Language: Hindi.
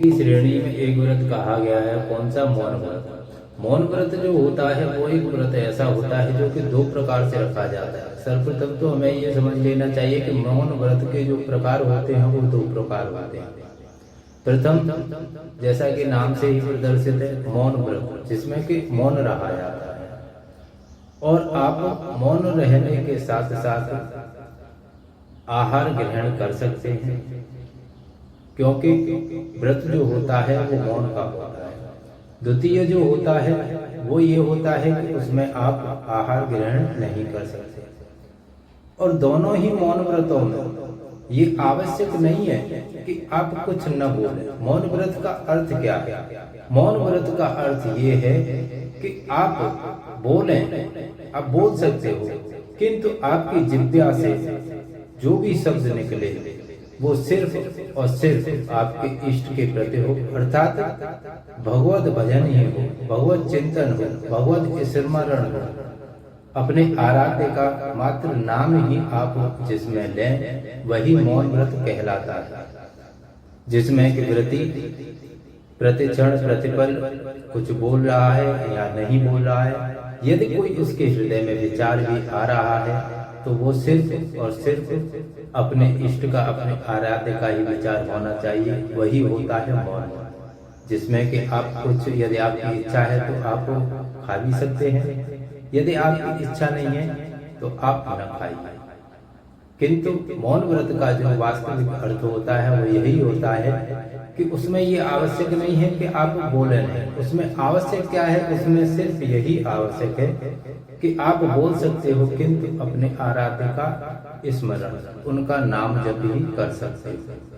की श्रेणी में एक व्रत कहा गया है, कौन सा? मौन व्रत। मौन व्रत जो होता है वो एक व्रत ऐसा होता है जो कि दो प्रकार से रखा जाता है। सर्वप्रथम तो हमें ये समझ लेना चाहिए कि मौन व्रत के जो प्रकार होते हैं वो दो प्रकार होते हैं। प्रथम, जैसा कि नाम से ही प्रदर्शित है, मौन व्रत, जिसमें कि मौन रहा जाता है और आप मौन रहने के साथ साथ आहार ग्रहण कर सकते हैं, क्योंकि व्रत जो होता है वो मौन का होता है। द्वितीय जो होता है वो ये होता है कि उसमें आप आहार ग्रहण नहीं कर सकते। और दोनों ही मौन व्रतों में ये आवश्यक नहीं है कि आप कुछ न बोलें। मौन व्रत का अर्थ क्या है? मौन व्रत का अर्थ ये है कि आप बोलें, आप बोल सकते हो, किंतु आपकी जिह्वा से जो भी शब्द निकले वो सिर्फ और सिर्फ आपके इष्ट के प्रति हो, अर्थात भगवत भजन ही हो, भगवत चिंतन हो, भगवत स्मरण हो। अपने आराध्य का मात्र नाम ही आप जिसमें लें वही मौन व्रत कहलाता है, जिसमें कि व्रती प्रतिक्षण प्रतिपल कुछ बोल रहा है या नहीं बोल रहा है। यदि कोई उसके हृदय में विचार भी आ रहा है तो वो सिर्फ और सिर्फ अपने इष्ट का, अपने आराध्य का ही विचार होना चाहिए, वही होता है मौन, जिसमें कि आप कुछ, यदि आपकी इच्छा है तो आप खा भी सकते हैं, यदि आपकी इच्छा नहीं है तो आप न खाइए। किंतु मौन व्रत का जो वास्तविक अर्थ होता है वो यही होता है कि उसमें ये आवश्यक नहीं है कि आप बोले नहीं। उसमें आवश्यक क्या है? उसमें सिर्फ यही आवश्यक है कि आप बोल सकते हो, किंतु अपने आराध्य का स्मरण, उनका नाम जप ही कर सकते हो।